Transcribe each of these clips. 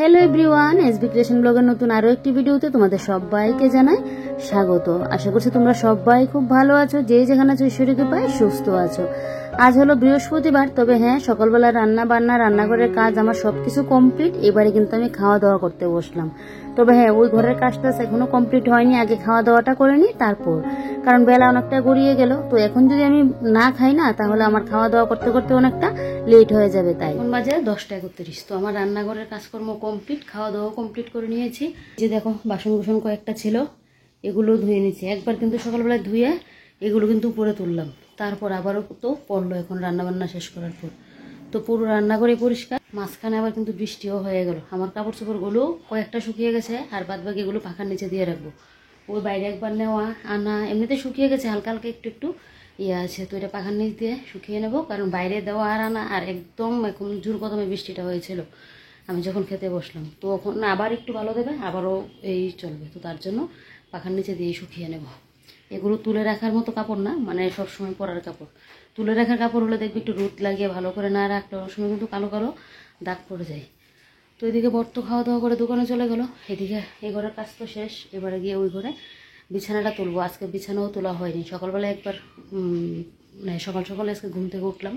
Hello everyone, SB creation ব্লগের নতুন আরো একটি ভিডিওতে তোমাদের সবাইকে জানাই স্বাগত। আশা করছি তোমরা সবাই খুব ভালো আছো, যে যেখানে আছো ঈশ্বরের কৃপায় সুস্থ আছো। আজ হলো বৃহস্পতিবার, তবে হ্যাঁ সকালবেলা রান্নাঘরের কাজ আমার সবকিছু কমপ্লিট। এবারে কিন্তু আমি খাওয়া দাওয়া করতে বসলাম। তবে হ্যাঁ ওই ঘরের কাজটা এখনো কমপ্লিট হয়নি, আগে খাওয়া দাওয়াটা করে নিই তারপর, কারণ বেলা অনেকটা গড়িয়ে গেল। তো এখন যদি আমি না খাই না, তাহলে আমার খাওয়া দাওয়া করতে করতে অনেকটা লেট হয়ে যাবে। তাই এখন বাজে 10:31। তো আমার রান্নাঘরের কাজকর্ম কমপ্লিট, খাওয়া দাওয়া কমপ্লিট করে নিয়েছি। যে দেখো বাসন কুসন কয়েকটা ছিল, এগুলো ধুয়ে নিয়েছি একবার, কিন্তু সকালবেলায় ধুয়ে এগুলো কিন্তু উপরে তুললাম। তারপর আবারও তো পড়লো এখন রান্নাবান্না শেষ করার পর। তো পুরো রান্নাঘরে পরিষ্কার, মাঝখানে আবার কিন্তু বৃষ্টিও হয়ে গেল। আমার কাপড় চোপড়গুলো কয়েকটা শুকিয়ে গেছে, আর বাদ বাকি এগুলো পাখার নিচে দিয়ে রাখবো। ওই বাইরে একবার নেওয়া আনা এমনিতে শুকিয়ে গেছে, হালকা হালকা একটু একটু ইয়ে আছে। তো এটা পাখার নিচ দিয়ে শুকিয়ে নেবো, কারণ বাইরে দেওয়া আর আনা আর একদম এখন জোর কদমে বৃষ্টিটা হয়েছিল আমি যখন খেতে বসলাম। তো এখন আবার একটু ভালো দেবে, আবারও এই চলবে। তো তার জন্য পাখার নিচে দিয়ে শুকিয়ে নেব। এগুলো তুলে রাখার মতো কাপড় না, মানে সবসময় পরার কাপড়। তুলে রাখার কাপড় হলে দেখবি একটু রোদ লাগিয়ে ভালো করে না রাখলে অনেক সময় কিন্তু কালো কালো দাগ পড়ে যায়। তো এদিকে বর্ত খাওয়া দাওয়া করে দোকানে চলে গেল। এদিকে এই ঘরের কাজ তো শেষ, এবারে গিয়ে ওই ঘরে বিছানাটা তুলবো। আজকে বিছানাও তোলা হয়নি, সকালবেলা একবার মানে সকাল সকালে আজকে ঘুম থেকে উঠলাম,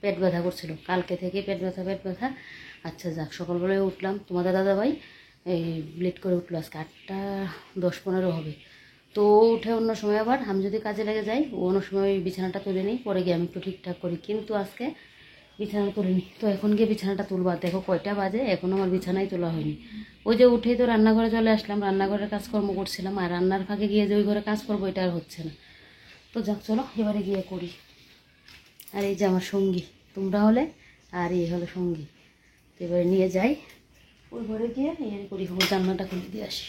পেট ব্যথা করছিল কালকে থেকে, পেট ব্যথা। আচ্ছা যাক, সকালবেলায় উঠলাম। তোমাদের দাদাভাই এই লেট করে উঠলো, আজকে 8:10-15 হবে। তো উঠে অন্য সময় আবার আমি যদি কাজে লেগে যাই, ও অন্য সময় বিছানাটা তুলে নিই, পরে গিয়ে আমি একটু ঠিকঠাক করি। কিন্তু আজকে বিছানা তুলিনি। তো এখন গিয়ে বিছানাটা তুলবা। দেখো কয়টা বাজে, এখনও আমার বিছানাই তোলা হয়নি। ওই যে উঠেই তো রান্নাঘরে চলে আসলাম, রান্নাঘরের কাজকর্ম করছিলাম, আর রান্নার ফাঁকে গিয়ে যে ওই ঘরে কাজ করবো এটা আর হচ্ছে না। তো যাক চলো এবারে গিয়ে করি। আর এই যে আমার সঙ্গী, তোমরা হলে আর এই হলো সঙ্গী। তো এবারে নিয়ে যাই ওই ঘরে গিয়ে ইয়ে করি, জানলাটা খুলে দিয়ে আসি।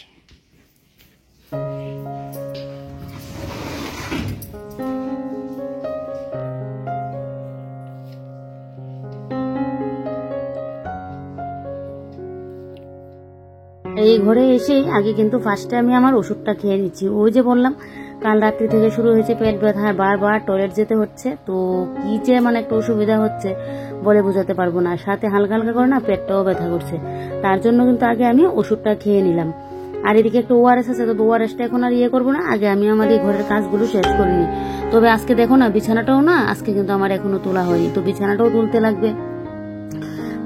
এই ঘরে এসে আগে কিন্তু ফার্স্টে আমি আমার ওষুধটা খেয়ে নিচ্ছি। ওই যে বললাম কাল রাত্রি থেকে শুরু হয়েছে পেট ব্যথা, বারবার টয়লেট যেতে হচ্ছে। তো কি যে মানে একটা অসুবিধা হচ্ছে বলে বোঝাতে পারবো না। সাথে হালকা হালকা করে না পেটটাও ব্যথা করছে, তার জন্য কিন্তু আগে আমি ওষুধটা খেয়ে নিলাম। আর এদিকে একটা ওআরএস আছে, তো ওআরএসটা এখন আর ইয়ে করবো না, আগে আমি আমার এই ঘরের কাজগুলো শেষ করে নিই। তবে আজকে দেখো না বিছানাটাও না আজকে কিন্তু আমার এখনো তোলা হয়নি, তো বিছানাটাও তুলতে লাগবে।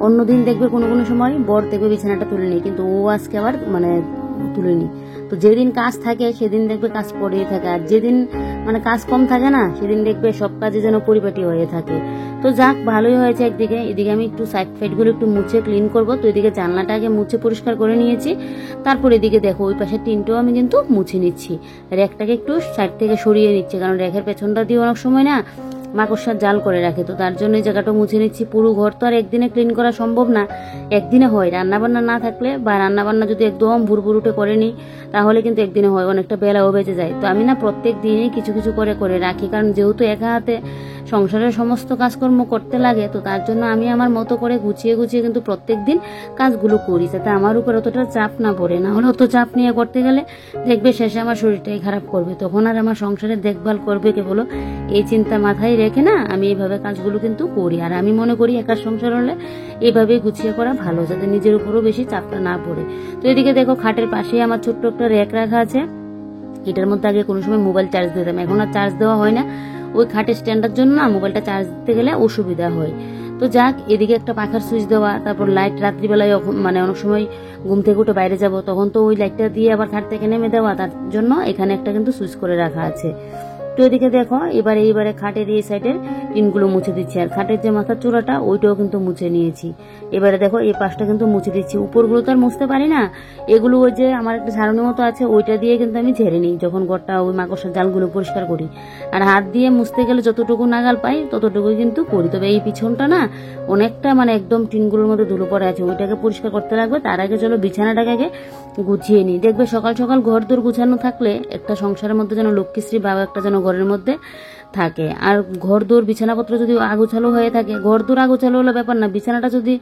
অন্যদিন দেখবে কোনো কোনো সময় বর দেখবে বিছানাটা তুলে নিই, কিন্তু ও আজকে আবার মানে তুলেনি। তো যেদিন কাজ থাকে সেদিন দেখবে কাজ পড়েই থাকে, আর যেদিন মানে কাজ কম থাকে না সেদিন দেখবে সব কাজে যেন পরিপাটি হয়ে থাকে। তো যাক ভালোই হয়েছে একদিকে। এদিকে আমি একটু সাইড ফাইডগুলো একটু মুছে ক্লিন করবো। তো এদিকে জানলাটা আগে মুছে পরিষ্কার করে নিয়েছি, তারপর এদিকে দেখো ওই পাশের টিনটাও আমি কিন্তু মুছে নিচ্ছি। র্যাকটাকে একটু সাইড থেকে সরিয়ে নিচ্ছি, কারণ র্যাকের পেছনটা দিয়ে অনেক সময় না মাকড়সার জাল করে রাখে। তো তার জন্য এই জায়গাটা মুছে নিচ্ছি। পুরো ঘর তো আর একদিনে ক্লিন করা সম্ভব না, একদিনে হয়। রান্নাবান্না না থাকলে বা রান্নাবান্না যদি একদম ভুরভুর উঠে করে নিই, তাহলে কিন্তু একদিনে হয়, অনেকটা বেলাও বেঁচে যায়। তো আমি না প্রত্যেক দিনই কিছু কিছু করে করে রাখি, কারণ যেহেতু একা হাতে সংসারের সমস্ত কাজকর্ম করতে লাগে, তো তার জন্য আমি আমার মতো করে গুছিয়ে গুছিয়ে কিন্তু প্রত্যেক দিন কাজগুলো করি, যাতে আমার উপর অতটা চাপ না পড়ে। না হলে অত চাপ নিয়ে করতে গেলে দেখবে শেষে আমার শরীরটাই খারাপ করবে, তখন আর আমার সংসারের দেখভাল করবে কে বলো? এই চিন্তা মাথায় রেখে না আমি এইভাবে কাজগুলো কিন্তু করি। আর আমি মনে করি একার সংসার হলে এইভাবেই গুছিয়ে করা ভালো, যাতে নিজের উপরও বেশি চাপটা না পড়ে। তো এদিকে দেখো খাটের পাশেই আমার ছোট্ট একটা র্যাক রাখা আছে। এটার মধ্যে আগে কোনো সময় মোবাইল চার্জ দিতাম, এখন আর চার্জ দেওয়া হয় না। ওই খাটের স্ট্যান্ডের জন্য না মোবাইলটা চার্জ দিতে গেলে অসুবিধা হয়। তো যাক, এদিকে একটা পাখার সুইচ দেওয়া, তারপর লাইট রাত্রিবেলায় মানে অনেক সময় ঘুম থেকে উঠে বাইরে যাব, তখন তো ওই লাইটটা দিয়ে আবার খাট থেকে নেমে দেওয়া, তার জন্য এখানে একটা কিন্তু সুইচ করে রাখা আছে। তো এদিকে দেখো এইবারে খাটের এই সাইডের টিনগুলো মুছে দিচ্ছি, আর খাটের যে মাথার চূড়াটা ওইটাও কিন্তু মুছে নিয়েছি। এবারে দেখো এই পাশটা কিন্তু মুছে দিচ্ছি। উপরগুলো তো আর মুছতে পারি না, এগুলো ওই যে আমার একটা ঝাড়ুনি মতো আছে, ওইটা দিয়ে কিন্তু আমি ঝেড়ে নিই যখন ঘরটা ওই মাকড়সার জালগুলো পরিষ্কার করি। আর হাত দিয়ে মুছতে গেলে যতটুকু নাগাল পাই ততটুকুই কিন্তু করি। তবে এই পিছনটা না অনেকটা মানে একদম টিনগুলোর মধ্যে ধুলো পড়ে আছে, ওইটাকে পরিষ্কার করতে লাগবে। তার আগে চলো বিছানাটাকে আগে গুছিয়ে নিই। দেখবে সকাল সকাল ঘর দূর গুছানো থাকলে একটা সংসারের মধ্যে যেন লক্ষ্মীশ্রী ভাব একটা যেন ঘরের মধ্যে থাকে। আর ঘর দূর বিছানাপত্র যদি আগোছালো হয়ে থাকে, ঘর দূর আগোছালো হলে ব্যাপার না, বিছানাটা যদি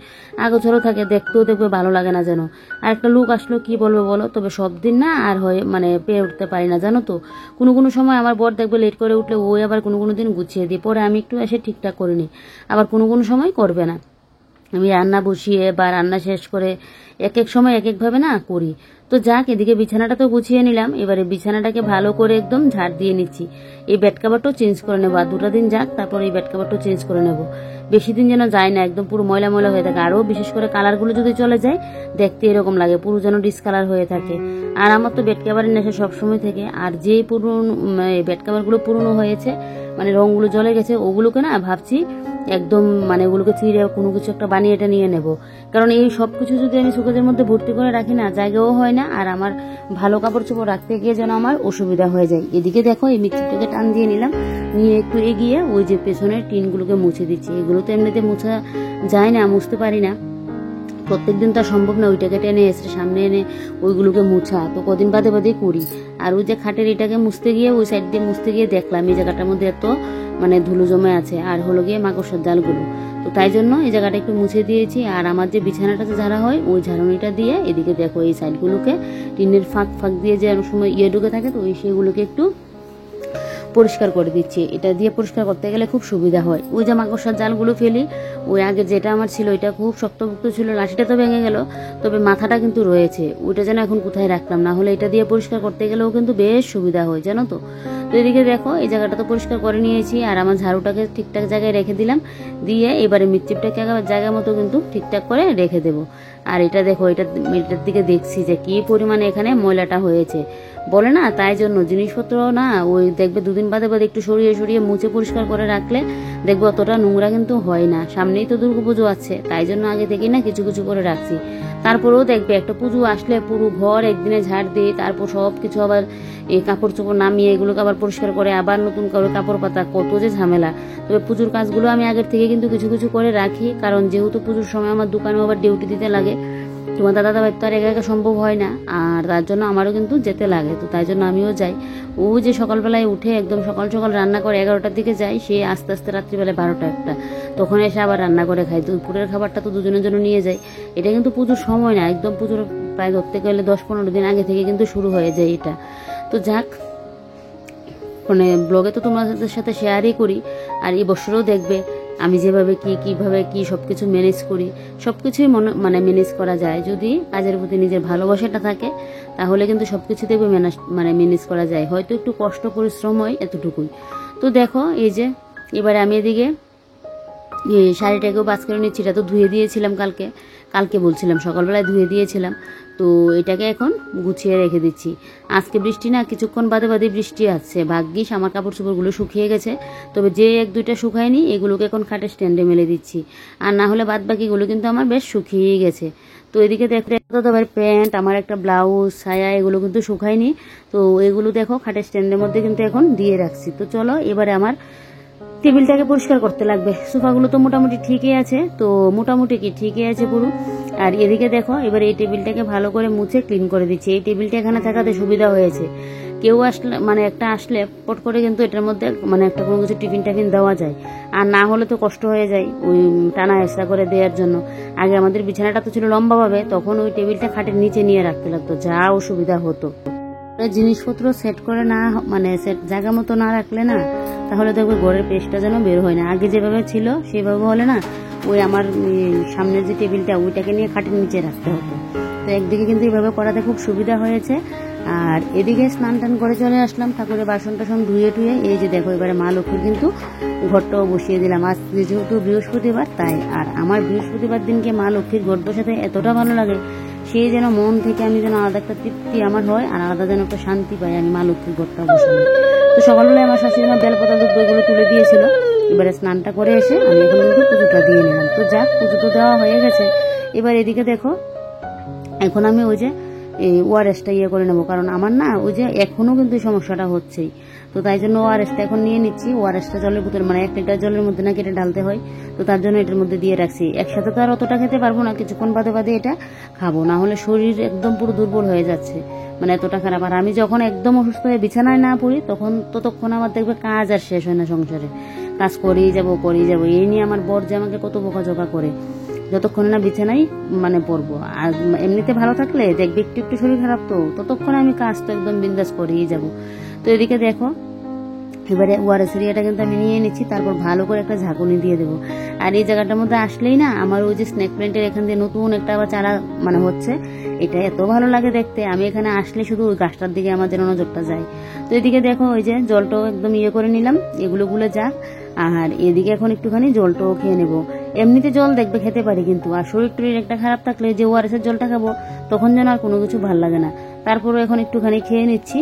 আগোছালো থাকে দেখতেও দেখবে ভালো লাগে না যেন। আর একটা লোক আসলো কি বলবো বলো? তবে সব দিন না আর হয়ে মানে পেয়ে উঠতে পারি না জানো তো। কোনো কোনো সময় আমার বর দেখবে লেট করে উঠলে ওই আবার কোনো কোনো দিন গুছিয়ে দিই, পরে আমি একটু এসে ঠিকঠাক করে নিই, আবার কোনো কোনো সময় করবে না। আমি রান্না বসিয়ে বা রান্না শেষ করে এক এক সময় এক একভাবে না করি। তো যাক, এদিকে বিছানাটা তো গুছিয়ে নিলাম, এবারে বিছানাটাকে ভালো করে একদম ঝাড় দিয়ে নিচ্ছি। এই বেড কাভারটাও চেঞ্জ করে নেবো, আর 2টা দিন যাক, তারপর এই বেড কাভারটাও চেঞ্জ করে নেবো। বেশি দিন যেন যায় না, একদম পুরো ময়লা ময়লা হয়ে থাকে। আরও বিশেষ করে কালারগুলো যদি চলে যায় দেখতে এরকম লাগে, পুরো যেন ডিসকালার হয়ে থাকে। আর আমার তো বেড কাভারের নেশা সবসময় থেকে। আর যে পুরনো বেড কাভারগুলো পুরনো হয়েছে, মানে রঙগুলো জ্বলে গেছে, ওগুলোকে না ভাবছি একদম মানে ওগুলোকে ছিঁড়ে কোনো কিছু একটা বানিয়ে এটা নিয়ে নেব। কারণ এই সব কিছু যদি আমি শোকেজের মধ্যে ভর্তি করে রাখি না, জায়গাও হয় না, আর আমার ভালো কাপড় চোপড় রাখতে গিয়ে যেন আমার অসুবিধা হয়ে যায়। এদিকে দেখো, এই মিক্সিটাকে টান দিয়ে নিলাম, নিয়ে একটু এগিয়ে ওই যে পেছনের টিনগুলোকে মুছে দিচ্ছি। এগুলো তো এমনিতে মোছা যায় না, মুছতে পারি না, প্রত্যেকদিন তো সম্ভব না ওইটাকে টেনে এসে সামনে এনে ওইগুলোকে মুছা, তো কদিন বাদে বাদে করি। আর ওই যে খাটের এটাকে মুছতে গিয়ে ওই সাইড দিয়ে মুছতে গিয়ে দেখলাম এই জায়গাটার মধ্যে এত মানে ধুলো জমে আছে, আর হলো গিয়ে মাকড়সার জালগুলো। তো তাই জন্য এই জায়গাটা একটু মুছে দিয়েছি। আর আমার যে বিছানাটা ঝাড়া হয় ওই ঝাড়ুনিটা দিয়ে এদিকে দেখো এই সাইডগুলোকে টিনের ফাঁক ফাঁক দিয়ে যে অনেক সময় ঢুকে থাকে, তো সেগুলোকে একটু পরিষ্কার করে দিচ্ছি। এটা দিয়ে পরিষ্কার করতে গেলে খুব সুবিধা হয়। ওই যে মাকড়সার জালগুলো ফেলি, ওই আগে যেটা আমার ছিল ওইটা খুব শক্তপোক্ত ছিল, লাঠিটা তো ভেঙে গেল, তবে মাথাটা কিন্তু রয়েছে। ওইটা যেন এখন কোথায় রাখলাম, না হলে এটা দিয়ে পরিষ্কার করতে গেলেও কিন্তু বেশ সুবিধা হয়, জানো তো। তো এদিকে দেখো এই জায়গাটা তো পরিষ্কার করে নিয়েছি, আর আমার ঝাড়ুটাকে ঠিকঠাক জায়গায় রেখে দিলাম, দিয়ে এবারে মিটচিপটাকে জায়গা মতো কিন্তু ঠিকঠাক করে রেখে দেবো। আর এটা দেখো, এটার দিকে দেখছি যে কি পরিমাণে এখানে ময়লাটা হয়েছে, বলে না, তাই জন্য জিনিসপত্র না ওই দেখবে 2 দিন বাদে বাদে একটু সরিয়ে সরিয়ে মুছে পরিষ্কার করে রাখলে দেখবে অতটা নোংরা কিন্তু হয় না। সামনেই তো দুর্গাপুজো আছে, তাই জন্য আগে থেকেই না কিছু কিছু করে রাখছি। তারপরেও দেখবে একটা পুজো আসলে পুরো ঘর একদিনে ঝাড় দিয়ে তারপর সব কিছু আবার এই কাপড় চোপড় নামিয়ে এগুলোকে আবার পরিষ্কার করে আবার নতুন করে কাপড় পাতা, কত যে ঝামেলা। তবে পুজোর কাজগুলো আমি আগের থেকে কিন্তু কিছু কিছু করে রাখি, কারণ যেহেতু পুজোর সময় আমার দোকানেও আবার ডিউটি দিতে লাগে। তোমার দাদা তো আর একা একা সম্ভব হয় না, আর তার জন্য আমারও কিন্তু যেতে লাগে, তো তাই জন্য আমিও যাই। ও যে সকালবেলায় উঠে একদম সকাল সকাল রান্না করে 11টার দিকে যায়, সে আস্তে আস্তে রাত্রিবেলায় 12টা 1টা, তখন এসে আবার রান্না করে খায়। দুপুরের খাবারটা তো দুজনের জন্য নিয়ে যায়। এটা কিন্তু পুজোর সময় না, একদম পুজোর প্রায় ধরতে গেলে 10-15 দিন আগে থেকে কিন্তু শুরু হয়ে যায় এটা। তো যাক, মানে ব্লগে তো তোমাদের সাথে শেয়ারই করি, আর এই বছরও দেখবে আমি যেভাবে কিভাবে সব কিছু ম্যানেজ করি। সব কিছুই মানে ম্যানেজ করা যায়, যদি কাজের প্রতি নিজের ভালোবাসাটা থাকে, তাহলে কিন্তু সব কিছু দেখবে ম্যানেজ করা যায়। হয়তো একটু কষ্ট পরিশ্রম হয়, এতটুকুই। তো দেখো এই যে এবারে আমি এদিকে শাড়িটাকেও বাস করে নিচ্ছি। এটা তো ধুয়ে দিয়েছিলাম কালকে বলছিলাম, সকালবেলায় ধুয়ে দিয়েছিলাম। তো এটাকে এখন গুছিয়ে রেখে দিচ্ছি। আজকে বৃষ্টি না, কিছুক্ষণ বাদে বাদে বৃষ্টি আসছে। ভাগ্যিস আমার কাপড় চোপড়গুলো শুকিয়ে গেছে, তবে যে 1-2টা শুকায়নি এগুলোকে এখন খাটের স্ট্যান্ডে মেলে দিচ্ছি, আর না হলে বাদ বাকিগুলো কিন্তু আমার বেশ শুকিয়েই গেছে। তো এদিকে দেখতে আবার প্যান্ট, আমার একটা ব্লাউজ, ছায়া, এগুলো কিন্তু শুকায়নি। তো এগুলো দেখো খাটের স্ট্যান্ডের মধ্যে কিন্তু এখন দিয়ে রাখছি। তো চলো এবারে আমার টেবিলটাকে পরিষ্কার করতে লাগবে। সোফাগুলো তো মোটামুটি ঠিকই আছে, তো মোটামুটি কি ঠিকই আছে পুরো। আর এদিকে দেখো এবার এই টেবিলটাকে ভালো করে মুছে ক্লিন করে দিচ্ছি। এই টেবিলটা এখানে থাকাতে সুবিধা হয়েছে, কেউ আসলে মানে একটা আসলে পট করে কিন্তু এটার মধ্যে মানে একটা কোনো কিছু টিফিন দেওয়া যায়, আর না হলে তো কষ্ট হয়ে যায় ওই টানা হেঁচড়া করে দেওয়ার জন্য। আগে আমাদের বিছানাটা তো ছিল লম্বাভাবে, তখন ওই টেবিলটা খাটের নিচে নিয়ে রাখতে লাগতো, যা অসুবিধা হতো। জিনিসপত্র সেট করে না মানে সেট জায়গা মতো না রাখলে না, তাহলে দেখবে ঘরের পেস্টটা যেন বের হয় না। আগে যেভাবে ছিল সেভাবে হলে না ওই আমার সামনের যে টেবিলটা ওইটাকে নিয়ে খাটের নিচে রাখতে হতো। তো একদিকে কিন্তু এইভাবে করাতে খুব সুবিধা হয়েছে। আর এদিকে স্নান টান করে চলে আসলাম, ঠাকুরের বাসন টাসন ধুয়ে এই যে দেখো এবারে মা লক্ষ্মীর কিন্তু ঘরটাও বসিয়ে দিলাম। আজ যেহেতু বৃহস্পতিবার তাই, আর আমার বৃহস্পতিবার দিনকে মা লক্ষ্মীর ঘর বসাতে এতটা ভালো লাগে, সে যেন মন থেকে আমি যেন আলাদা একটা তৃপ্তি আমার হয়, আর আলাদা যেন একটা শান্তি পাই আমি মা লক্ষ্মীর ঘরটা বসাবো। তো সকালবেলায় আমার শাশুড়ি মা বেলপাতা দুধগুলো তুলে দিয়েছিল। এবারে স্নানটা করে এসে আমি এখন কিন্তু পুজোটা দিয়ে নিলাম। তো যাক, পুজো তো দেওয়া হয়ে গেছে। এবার এদিকে দেখো এখন আমি ওই যে এই ওআরএসটা করে নেবো, কারণ আমার না ওই যে এখনো কিন্তু এই সমস্যাটা হচ্ছেই। তো তাই জন্য ওআরএসটা এখন নিয়ে নিচ্ছি। ওআরএসটা জলের বোতল মানে 1 লিটার জলের মধ্যে না কেটে ঢালতে হয়, তো তার জন্য এটার মধ্যে দিয়ে রাখছি। একসাথে তো আর অতটা খেতে পারবো না, কিছুক্ষণ বাদে বাদে এটা খাবো, না হলে শরীর একদম পুরো দুর্বল হয়ে যাচ্ছে, মানে এতটা খারাপ। আর আমি যখন একদম অসুস্থ হয়ে বিছানায় না পড়ি ততক্ষণ আমার দেখবে কাজ আর শেষ হয় না সংসারে, কাজ করেই যাবো। এই নিয়ে আমার বর যে আমাকে কত বকাঝকা করে, যতক্ষণ না বিছানায় মানে পড়বো। আর এমনিতে ভালো থাকলে দেখবে একটু একটু শরীর খারাপ, তো ততক্ষণে আমি কাজ তো একদম বিন্দাস করেই যাব। তো এদিকে দেখো এবারে ওয়ারেসের এটা কিন্তু আমি নিয়ে নিচ্ছি, তারপর ভালো করে একটা ঝাঁকুনি দিয়ে দেবো। আর এই জায়গাটার মধ্যে আসলেই না আমার ওই যে স্নেক প্ল্যান্টের এখান দিয়ে নতুন একটা আবার চারা মানে হচ্ছে, এটা এত ভালো লাগে দেখতে। আমি এখানে আসলে শুধু ওই গাছটার দিকে আমার যেন নজরটা যায়। তো এদিকে দেখো ওই যে জলটাও একদম করে নিলাম, এগুলো গুলে যাক। আর এদিকে এখন একটুখানি জলটাও খেয়ে নেবো। এমনিতে জল দেখবে খেতে পারি, কিন্তু আর শরীর টরীর একটা খারাপ থাকলে যে ওয়ারেসের জলটা খাবো তখন যেন আর কোনো কিছু ভাল লাগে না। তারপরে এখন একটুখানি খেয়ে নিচ্ছি,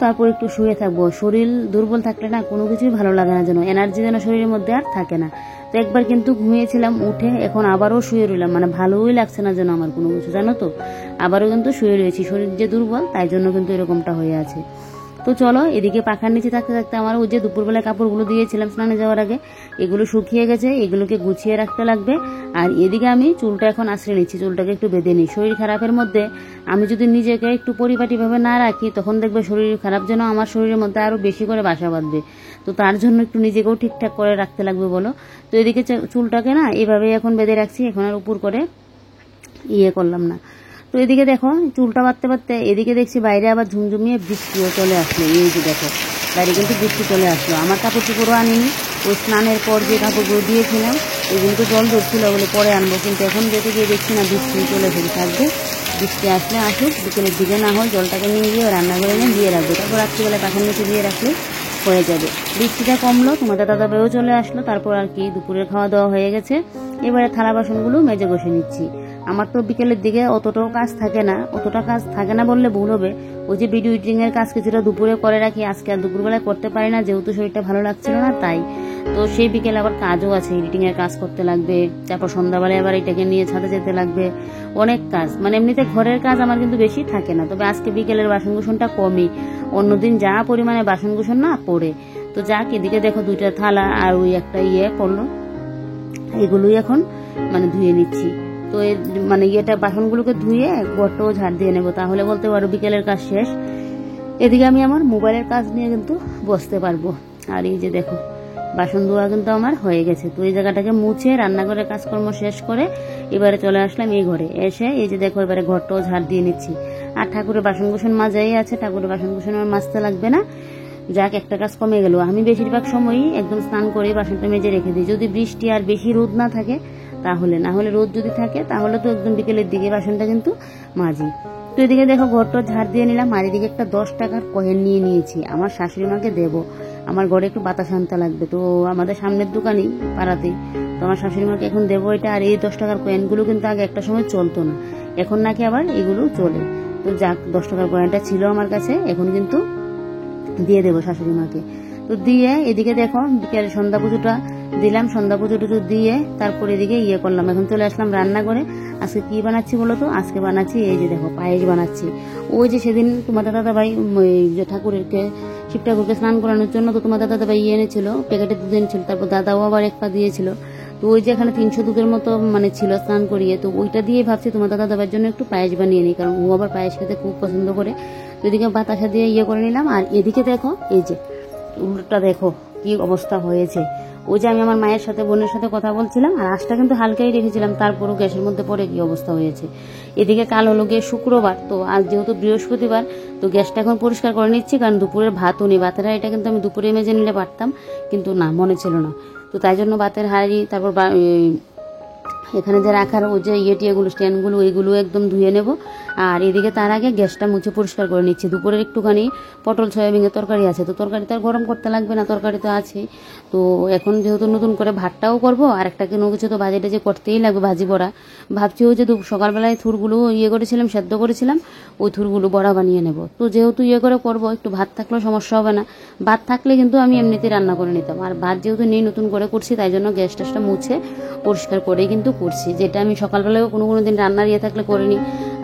তারপর একটু শুয়ে থাকবো। শরীর দুর্বল থাকলে না কোনো কিছুই ভালো লাগে না, যেন এনার্জি যেন শরীরের মধ্যে আর থাকে না। তো একবার কিন্তু ঘুমিয়েছিলাম, উঠে এখন আবারও শুয়ে রইলাম, মানে ভালোই লাগছে না যেন আমার কোনো কিছু, জানো তো। আবারও কিন্তু শুয়ে রয়েছি, শরীর যে দুর্বল তাই জন্য কিন্তু এরকমটা হয়ে আছে। তো চলো, এদিকে পাখার নিচে থাকতে থাকতে আমার ওই যে দুপুরবেলায় কাপড়গুলো দিয়েছিলাম স্নানে যাওয়ার আগে, এগুলো শুকিয়ে গেছে, এগুলোকে গুছিয়ে রাখতে লাগবে। আর এদিকে আমি চুলটা এখন আশ্রয় নিচ্ছি, চুলটাকে একটু বেঁধে নিই। শরীর খারাপের মধ্যে আমি যদি নিজেকে একটু পরিপাটিভাবে না রাখি, তখন দেখবে শরীর খারাপ যেন আমার শরীরের মধ্যে আরও বেশি করে বাসা বাঁধবে। তো তার জন্য একটু নিজেকেও ঠিকঠাক করে রাখতে লাগবে, বলো। তো এদিকে চুলটাকে না এভাবেই এখন বেঁধে রাখছি, এখন আর উপর করে করলাম না। তো এদিকে দেখো চুলটা বাঁধতে বাঁধতে এদিকে দেখছি বাইরে আবার ঝুমঝুমিয়ে বৃষ্টিও চলে আসলো। এই যে দেখো বাইরে কিন্তু বৃষ্টি চলে আসলো। আমার কাপড় চোপড়ও আনিনি, ওই স্নানের পর যে কাপড়গুলো দিয়েছিলাম এগুলো তো জল ধরছিল বলে পরে আনবো, কিন্তু এখন যেতে গিয়ে দেখছি না বৃষ্টি চলে এসে থাকবে। বৃষ্টি আসলে আসুক, বিকেলের দিকে না হয় জলটাকে নিয়ে গিয়ে রান্নাঘরে এনে দিয়ে রাখবো, তারপর রাত্রিবেলা পাখার নিচে দিয়ে রাখলে হয়ে যাবে। বৃষ্টিটা কমলো, তোমাদের দাদা ভাইও চলে আসলো, তারপর আর কি দুপুরের খাওয়া দাওয়া হয়ে গেছে। এবারে থালা বাসনগুলো মেজে বসে নিচ্ছি। আমার তো বিকেলের দিকে অতটাও কাজ থাকে না বললে ভুল হবে। ওই যে ভিডিও এডিটিং এর কাজ কিছুটা দুপুরে করে রাখি, আজকে আর দুপুরবেলায় করতে পারি না, যেহেতু শরীরটা ভালো লাগছিল না তাই। তো সেই বিকেলে আবার কাজও আছে, এডিটিং এর কাজ করতে লাগবে, তারপর সন্ধ্যাবেলায় আবার এটাকে নিয়ে ছাদে যেতে লাগবে, অনেক কাজ। মানে এমনিতে ঘরের কাজ আমার কিন্তু বেশি থাকে না, তবে আজকে বিকেলের বাসনকুসনটা কমই, অন্যদিন যা পরিমাণে বাসনকুসন না পড়ে। তো যাক, এদিকে দেখো দুইটা থালা আর ওই একটা পড়লো, এগুলোই এখন মানে ধুয়ে নিচ্ছি। তো মানে বাসনগুলোকে ধুয়ে ঘরটাও ঝাড় দিয়ে নেবো, তাহলে বলতে পারো বিকেলের কাজ শেষ। এদিকে আমি আমার মোবাইলের কাজ নিয়ে কিন্তু বসতে পারবো। আর এই যে দেখো বাসন ধোয়া কিন্তু আমার হয়ে গেছে। তো এই জায়গাটাকে মুছে রান্নাঘরের কাজকর্ম শেষ করে এবারে চলে আসলাম এই ঘরে। এসে এই যে দেখো এবারে ঘরটাও ঝাড় দিয়ে নিচ্ছি। আর ঠাকুরের বাসনকুসন মাজাই আছে, ঠাকুরের বাসনকুসন আমার মাজতে লাগবে না। যাক, একটা কাজ কমে গেল। আমি বেশিরভাগ সময়ই একদম স্নান করে বাসনটা মেজে রেখে দিই, যদি বৃষ্টি আর বেশি রোদ না থাকে তাহলে। না হলে রোদ যদি থাকে তাহলে তো একদম বিকেলের দিকে বাসনটা কিন্তু মাজি। তো এদিকে দেখো ঘরটা ঝাড় দিয়ে নিলাম। আর এদিকে একটা 10 টাকার কয়েন নিয়ে নিয়েছি, আমার শাশুড়ি মাকে দেবো, আমার ঘরে একটু বাতাস আনতে লাগবে। তো আমাদের সামনের দোকানেই পাড়াতেই, তো আমার শাশুড়ি মাকে এখন দেবো এটা। আর এই 10 টাকার কয়েনগুলো কিন্তু আগে একটা সময় চলতো না, এখন নাকি আবার এগুলো চলে। তো যাক, 10 টাকার কয়েনটা ছিল আমার কাছে, এখন কিন্তু দিয়ে দেবো শাশুড়ি মাকে। তো দিয়ে এদিকে দেখো বিকেলে সন্ধ্যা পুজোটা দিলাম, সন্ধ্যা পুজো টুজো দিয়ে তারপর এদিকে করলাম। এখন চলে আসলাম রান্না করে। আজকে কি বানাচ্ছি বলো তো? আজকে বানাচ্ছি এই যে দেখো পায়েস বানাচ্ছি। ওই যে সেদিন তোমাদের দাদা ভাই যে ঠাকুরকে শিব ঠাকুরকে স্নান করানোর জন্য তো তোমাদের দাদা ভাই এনেছিল, প্যাকেটে দুধ এনেছিল, তারপর দাদাও আবার 1 পা দিয়েছিল। তো ওই যে এখানে 300 দুধের মতো মানে ছিল স্নান করিয়ে, তো ওইটা দিয়ে ভাবছি তোমাদের দাদা ভাইয়ের জন্য একটু পায়েস বানিয়ে নিই, কারণ ও আবার পায়েস খেতে খুব পছন্দ করে। তো এদিকে বাতাসা দিয়ে করে নিলাম। আর এদিকে দেখো এই যে উল্টোটা দেখো কি অবস্থা হয়েছে। ওই যে আমি আমার মায়ের সাথে বোনের সাথে কথা বলছিলাম, আর আঁচটা কিন্তু হালকাই রেখেছিলাম, তারপরও গ্যাসের মধ্যে পড়ে কি অবস্থা হয়েছে। এদিকে কাল হলো গিয়ে শুক্রবার, তো আজ যেহেতু বৃহস্পতিবার, তো গ্যাসটা এখন পরিষ্কার করে নিচ্ছি, কারণ দুপুরের ভাতও নেই। ভাতের হাঁড়িটা কিন্তু আমি দুপুরে মেজে নিলে পারতাম, কিন্তু না, মনে ছিল না। তো তাই জন্য ভাতের হাঁড়ি, তারপর এখানে যে রাখার ওই যে টিয়েগুলো স্ট্যান্ডগুলো ওইগুলো একদম ধুয়ে নেব। আর এদিকে তার আগে গ্যাসটা মুছে পরিষ্কার করে নিচ্ছি। দুপুরের একটুখানি পটল সয়াবিনের তরকারি আছে, তো তরকারি তো আর গরম করতে লাগবে না, তরকারি তো আছে। তো এখন যেহেতু নতুন করে ভাতটাও করবো, আর একটা কোনো কিছু তো ভাজিটা যে করতেই লাগবে, ভাজি বড়া। ভাবছি ওই যে সকালবেলায় থুরগুলো করেছিলাম, সেদ্ধ করেছিলাম, ওই থুরগুলো বড়া বানিয়ে নেব। তো যেহেতু করে করবো, একটু ভাত থাকলেও সমস্যা হবে না। ভাত থাকলে কিন্তু আমি এমনিতেই রান্না করে নিতাম, আর ভাত যেহেতু নেই নতুন করে করছি, তাই জন্য গ্যাস ট্যাসটা মুছে পরিষ্কার করেই কিন্তু করছি, যেটা আমি সকালবেলায় কোনো দিন রান্নার থাকলে করিনি।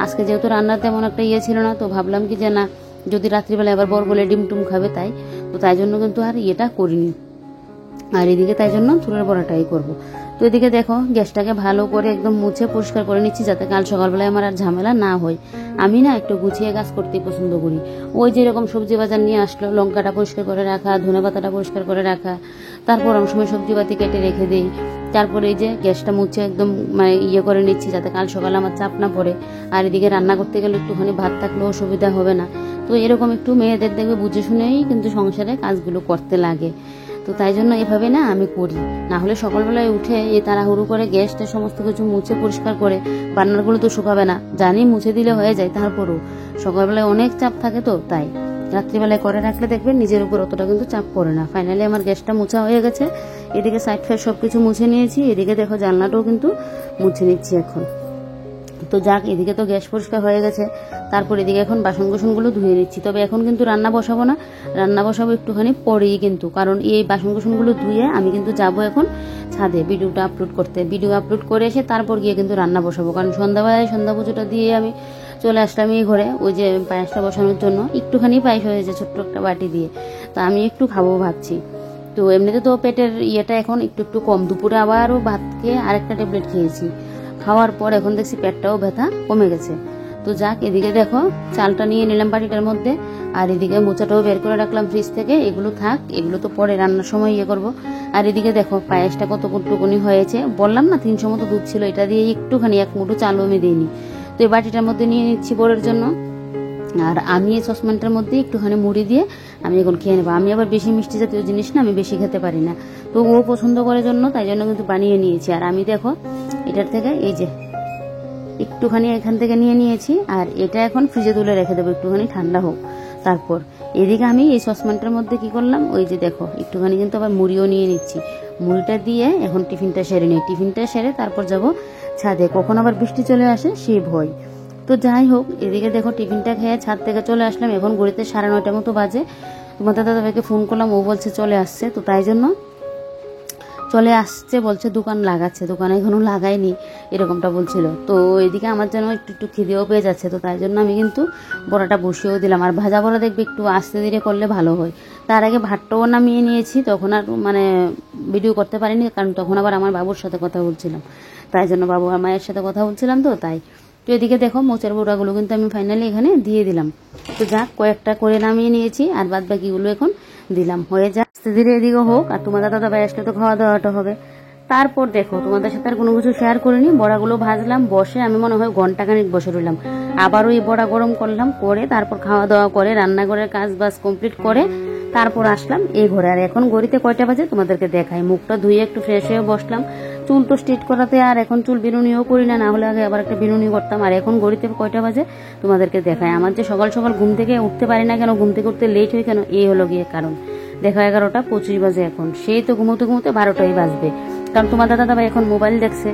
আজকে যেহেতু রান্নার তেমন একটা ছিল না, তো ভাবলাম কি যে না, যদি রাত্রিবেলা আবার বর বলে ডিম টুম খাবে তাই জন্য কিন্তু আর করিনি। আর এদিকে তাই জন্য থুরের বড়াটাই করবো। তো এদিকে দেখো গ্যাসটাকে ভালো করে একদম মুছে পরিষ্কার করে নিচ্ছি, যাতে কাল সকালবেলায় আমার আর ঝামেলা না হয়। আমি না একটু গুছিয়ে কাজ করতেই পছন্দ করি। ওই যেরকম সবজি বাজার নিয়ে আসলো, লঙ্কাটা পরিষ্কার করে রাখা, ধনে পাতাটা পরিষ্কার করে রাখা, তারপর অনেক সময় সবজি পাতি কেটে রেখে দিই। তারপরে এই যে গ্যাসটা মুছে একদম মানে করে নিচ্ছি, যাতে কাল সকালে আমার চাপ না পড়ে। আর এদিকে রান্না করতে গেলে একটুখানি ভাত থাকলেও অসুবিধা হবে না। তো তো এরকম একটু মেয়েদের দেখবে বুঝে শুনেই কিন্তু সংসারে কাজগুলো করতে লাগে। তো তাই জন্য এভাবে না আমি করি, না হলে সকালবেলায় উঠে এই তাড়াহুড়ো করে গ্যাসটা সমস্ত কিছু মুছে পরিষ্কার করে বান্নারগুলো তো শুকাবে না, জানি মুছে দিলে হয়ে যায়, তারপরেও সকালবেলায় অনেক চাপ থাকে, তো তাই রাত্রিবেলায় করে রাখলে দেখবেন নিজের উপর অতটা কিন্তু চাপ পড়ে না। ফাইনালি আমার গ্যাসটা মুছা হয়ে গেছে, এদিকে সাইড ফাইড সব কিছু মুছে নিয়েছি, এদিকে দেখো জানলাটাও কিন্তু মুছে নিচ্ছি এখন। তো যাক, এদিকে তো গ্যাস পরিষ্কার হয়ে গেছে, তারপর এদিকে এখন বাসন কোসনগুলো ধুয়ে নিচ্ছি। তবে এখন কিন্তু রান্না বসাবো না, রান্না বসাবো একটুখানি পরেই কিন্তু, কারণ এই বাসন কোসনগুলো ধুয়ে আমি কিন্তু যাব এখন ছাদে ভিডিওটা আপলোড করতে। ভিডিও আপলোড করে এসে তারপর গিয়ে কিন্তু রান্না বসাবো, কারণ সন্ধ্যাবেলায় সন্ধ্যা পুজোটা দিয়ে আমি চলে আসলাম এই ঘরে ওই যে পায়েসটা বসানোর জন্য। একটুখানি পায়েস হয়েছে ছোট্ট একটা বাটি দিয়ে, তা আমি একটু খাবো ভাবছি। তো এমনিতে তো পেটের ইয়েটা এখন একটু একটু কম, দুপুরে আবারও ভাত খেয়ে আরেকটা ট্যাবলেট খেয়েছি, খাওয়ার পর এখন দেখছি পেটটাও ব্যথা কমে গেছে। তো যাক, এদিকে দেখো চালটা নিয়ে নিলাম বাটিটার মধ্যে, আর এদিকে মোচাটাও বের করে রাখলাম ফ্রিজ থেকে, এগুলো থাক, এগুলো তো পরে রান্নার সময় ইয়ে করবো। আর এদিকে দেখো পায়েসটা কত কুটুকুনি হয়েছে, বললাম না 300 মতো দুধ ছিল, এটা দিয়ে একটুখানি এক মুঠো চালও আমি দিইনি। তো এই বাটিটার মধ্যে নিয়ে নিচ্ছি বরের জন্য, আর আমি এই সসপ্যানটার মধ্যে একটুখানি মুড়ি দিয়ে আমি এখন খেয়ে নেবো। আমি আবার বেশি মিষ্টি জাতীয় জিনিস না আমি বেশি খেতে পারি না, তো ও পছন্দ করে জন্য তাই জন্য কিন্তু বানিয়ে নিয়েছি। আর আমি দেখো এটার থেকে এই যে একটুখানি এখান থেকে নিয়ে নিয়েছি, আর এটা এখন ফ্রিজে তুলে রেখে দেবো একটুখানি ঠান্ডা হোক। তারপর এদিকে আমি এই সসপ্যানটার মধ্যে কি করলাম, ওই যে দেখো একটুখানি কিন্তু আবার মুড়িও নিয়ে নিচ্ছি, মুড়িটা দিয়ে এখন টিফিনটা সেরে নিই, টিফিনটা সেরে তারপর যাব ছাদে, কখন আবার বৃষ্টি চলে আসে সেই ভয়। তো যাই হোক, এদিকে দেখো টিফিনটা খেয়ে ছাদ থেকে চলে আসলাম, এখন ঘড়িতে 9:30 মতো বাজে। তোমাদের দাদাভাইকে ফোন করলাম, ও বলছে চলে আসছে, তো তাই জন্য চলে আসছে বলছে, দোকান লাগাচ্ছে, দোকানে এখনো লাগায়নি এরকমটা বলছিল। তো এদিকে আমার যেন একটু একটু খিদেও পেয়ে যাচ্ছে, তো তাই জন্য আমি কিন্তু বড়াটা বসিয়েও দিলাম। আর ভাজা বড়া দেখবে একটু আস্তে ধীরে করলে ভালো হয়। তার আগে ভাতটাও নামিয়ে নিয়েছি, তখন আর মানে ভিডিও করতে পারিনি, কারণ তখন আবার আমার বাবুর সাথে কথা বলছিলাম, তাই জন্য বাবু আর মায়ের সাথে কথা বলছিলাম, তো তাই। তো এদিকে দেখো মোচার বড়াগুলো কিন্তু আমি ফাইনালি এখানে দিয়ে দিলাম। তো যাক, কয়েকটা করে নামিয়ে নিয়েছি, আর বাদ বাকিগুলো এখন দিলাম, হয়ে যা আস্তে ধীরে এদিকে হোক। আর তোমাদের দাদা ভাই আসলে তো খাওয়া দাওয়াটা হবে। তারপর দেখো তোমাদের সাথে আর কোনো কিছু শেয়ার করিনি, বড়াগুলো ভাজলাম, বসে আমি মনে হয় ঘন্টাখানিক বসে রইলাম, আবারও এই বড়া গরম করলাম, করে তারপর খাওয়া দাওয়া করে রান্নাঘরের কাজ বাজ কমপ্লিট করে তারপর আসলাম এই ঘরে। আর এখন ঘড়িতে কয়টা বাজে তোমাদেরকে দেখাই, মুখটা ধুয়ে একটু ফ্রেশ হয়ে বসলাম, চুল তো স্ট্রেট করাতে আর এখন চুল বিনুনিও করি না, না হলে আগে আবার একটা বিনুনি করতাম। আর এখন ঘড়িতে কয়টা বাজে তোমাদেরকে দেখায়, আমার যে সকাল সকাল ঘুম থেকে উঠতে পারি না কেন, ঘুম থেকে উঠতে লেট হয় কেন, এই হলো গিয়ে কারণ। দেখো 11:25 বাজে এখন, সেই তো ঘুমোতে ঘুমোতে 12টাই বাজবে, কারণ তোমার দাদা ভাই এখন মোবাইল দেখছে,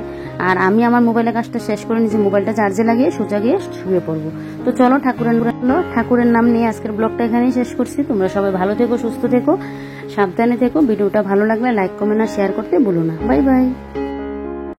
আর আমি আমার মোবাইলের কাজটা শেষ করে নিয়েছি, মোবাইলটা চার্জে লাগিয়ে সোজা গিয়ে শুয়ে পড়বো। তো চলো ঠাকুরের নাম নিয়ে আজকের ব্লগটা এখানেই শেষ করছি। তোমরা সবাই ভালো থেকো, সুস্থ থেকো, সাবধানে থেকো। ভিডিওটা ভালো লাগলে লাইক কমেন্ট আর শেয়ার করতে ভুলো না। Bye bye.